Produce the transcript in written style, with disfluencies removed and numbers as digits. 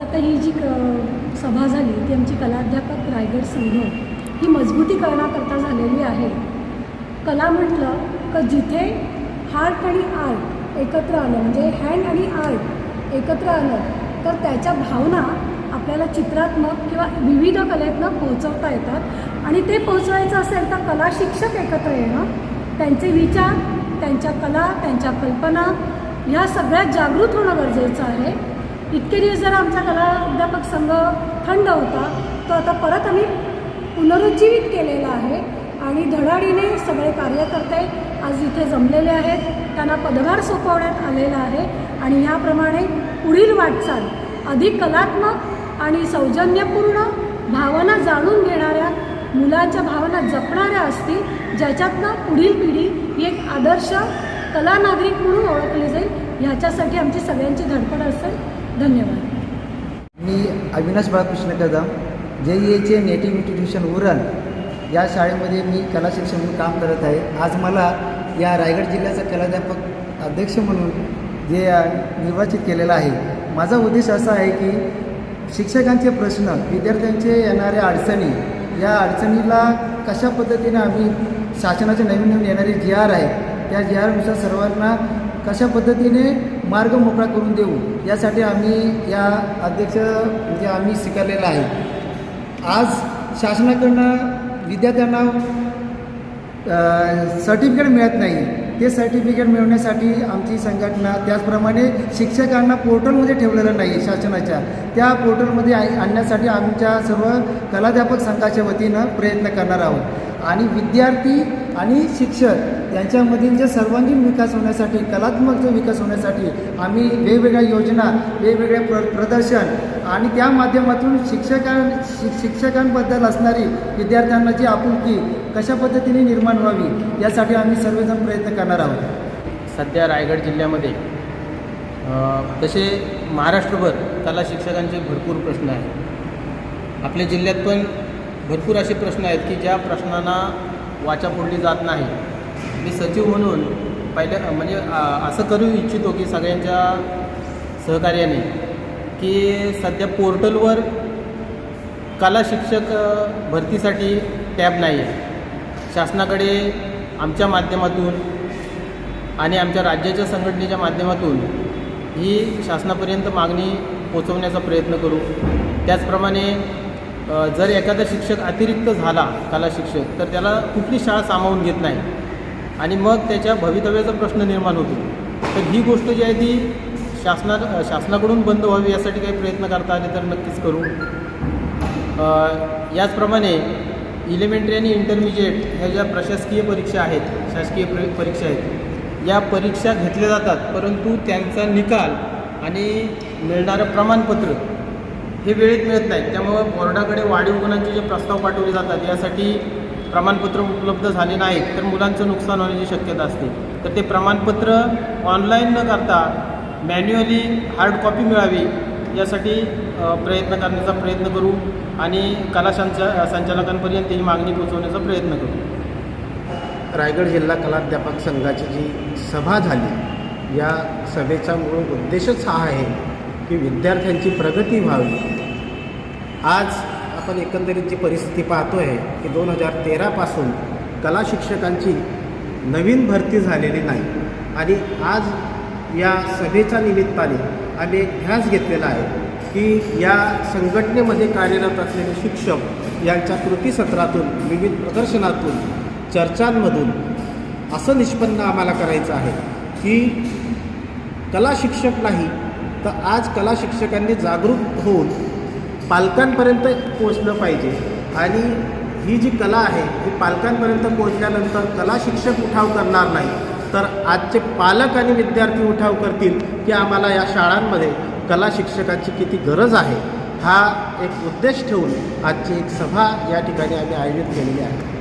आता ही जी सभा झाली ती आमची कलाध्यापक रायगड संघ ही मजबूतीकरणाकरता झालेली आहे. कला म्हटलं का जिथे हार्ट आणि आर्ट एकत्र आलं, म्हणजे हँड आणि आर्ट एकत्र आलं तर त्याच्या भावना आपल्याला चित्रात्मक किंवा विविध कलेतनं पोहोचवता येतात. आणि ते पोहोचवायचं असेल तर कला शिक्षक एकत्र येणं, त्यांचे विचार, त्यांच्या कला, त्यांच्या कल्पना ह्या सगळ्यात जागृत होणं गरजेचं आहे. इतके दिवस जर आमचा कला अध्यापक संघ थंड होता तो आता परत आम्ही पुनरुज्जीवित केलेला आहे आणि धडाडीने सगळे कार्यकर्ते आज इथे जमलेले आहेत. त्यांना पदभार सोपवण्यात आलेला आहे आणि ह्याप्रमाणे पुढील वाटचाल अधिक कलात्मक आणि सौजन्यपूर्ण भावना जाणून घेणाऱ्या, मुलांच्या भावना जपणाऱ्या असतील, ज्याच्यातनं पुढील पिढी ही एक आदर्श कला नागरिक म्हणून ओळखली जाईल. ह्याच्यासाठी आमची सगळ्यांची धडपड असेल. धन्यवाद. मी अविनाश बाळकृष्ण कदम, JEAचे नेटिव्ह इन्स्टिट्यूशन उरण या शाळेमध्ये मी कला शिक्षक म्हणून काम करत आहे. आज मला या रायगड जिल्ह्याचा कलाध्यापक अध्यक्ष म्हणून जे निर्वाचित केलेलं आहे. माझा उद्देश असा आहे की शिक्षकांचे प्रश्न, विद्यार्थ्यांचे येणाऱ्या अडचणी, या अडचणीला कशा पद्धतीने आम्ही शासनाचे नवीन येणारे GR आहेत त्या GRनुसार सर्वांना कशा पद्धतीने मार्ग मोकळा करून देऊ यासाठी आम्ही या अध्यक्ष म्हणजे आम्ही स्वीकारलेलं आहे. आज शासनाकडनं विद्यार्थ्यांना सर्टिफिकेट मिळत नाही. ते सर्टिफिकेट मिळवण्यासाठी आमची संघटना, त्याचप्रमाणे शिक्षकांना पोर्टलमध्ये ठेवलेलं नाही शासनाच्या, त्या पोर्टलमध्ये आणण्यासाठी आमच्या सर्व कलाध्यापक संघाच्या वतीनं प्रयत्न करणार आहोत. आणि विद्यार्थी आणि शिक्षक यांच्यामधील जे सर्वांगीण विकास होण्यासाठी, कलात्मक जो विकास होण्यासाठी आम्ही वेगवेगळ्या योजना, वेगवेगळे प्रदर्शन आणि त्या माध्यमातून शिक्षकांबद्दल असणारी विद्यार्थ्यांना जी आपुलकी कशा पद्धतीने निर्माण व्हावी यासाठी आम्ही सर्वजण प्रयत्न करणार आहोत. सध्या रायगड जिल्ह्यामध्ये तसे महाराष्ट्रभर कला शिक्षकांचे भरपूर प्रश्न आहेत. आपल्या जिल्ह्यात पण भरपूर असे प्रश्न आहेत की ज्या प्रश्नांना वाचा फोडली जात नाही. मी सचिव म्हणून म्हणजे असं करू इच्छितो की सगळ्यांच्या सहकार्याने की सध्या पोर्टलवर कला शिक्षक भरतीसाठी टॅब नाही आहे. शासनाकडे आमच्या माध्यमातून आणि आमच्या राज्याच्या संघटनेच्या माध्यमातून ही शासनापर्यंत मागणी पोचवण्याचा प्रयत्न करू. त्याचप्रमाणे जर एखादा शिक्षक अतिरिक्त झाला कला शिक्षक तर त्याला कुठली शाळा सामावून घेत नाही आणि मग त्याच्या भवितव्याचा प्रश्न निर्माण होतो. तर ही गोष्ट जी आहे ती शासनाकडून बंद व्हावी यासाठी काही प्रयत्न करता आले तर नक्कीच करू. याचप्रमाणे इलिमेंटरी आणि इंटरमिजिएट ह्या ज्या प्रशासकीय परीक्षा आहेत, शासकीय परीक्षा आहेत, या परीक्षा घेतल्या जातात परंतु त्यांचा निकाल आणि मिळणारं प्रमाणपत्र हे वेळेत मिळत नाही. त्यामुळं बोर्डाकडे वाढीव गुणांचे जे प्रस्ताव पाठवले जातात यासाठी प्रमाणपत्र उपलब्ध झाले नाहीत तर मुलांचं नुकसान होण्याची शक्यता असते. तर ते प्रमाणपत्र ऑनलाईन न करता मॅन्युअली हार्ड कॉपी मिळावी यासाठी प्रयत्न करण्याचा प्रयत्न करू आणि कला संचालकांपर्यंत ही मागणी पोहोचवण्याचा प्रयत्न करू. रायगड जिल्हा कलाध्यापक संघाची जी सभा झाली या सभेचा मूळ उद्देशच हा आहे की विद्यार्थ्यांची प्रगती व्हावी. आज आपण एकंदरीत जी परिस्थिती पाहतो आहे की 2013पासून कला शिक्षकांची नवीन भरती झालेली नाही आणि आज या सभेच्या निमित्ताने आम्ही एक ध्यास घेतलेला आहे की या संघटनेमध्ये कार्यरत असलेले शिक्षक यांच्या कृतीसत्रातून, विविध प्रदर्शनातून, चर्चांमधून असं निष्पन्न आम्हाला करायचं आहे की कला शिक्षक नाही तर आज कला शिक्षकांनी जागरूक होऊन पालकांपर्यंत पोचलं पाहिजे. आणि ही जी कला आहे ही पालकांपर्यंत पोचल्यानंतर कला शिक्षक उठाव करणार नाही तर आजचे पालक आणि विद्यार्थी उठाव करतील की आम्हाला या शाळांमध्ये कला शिक्षकांची किती गरज आहे. हा एक उद्देश ठेवून आजची एक सभा या ठिकाणी आम्ही आयोजित केलेली आहे.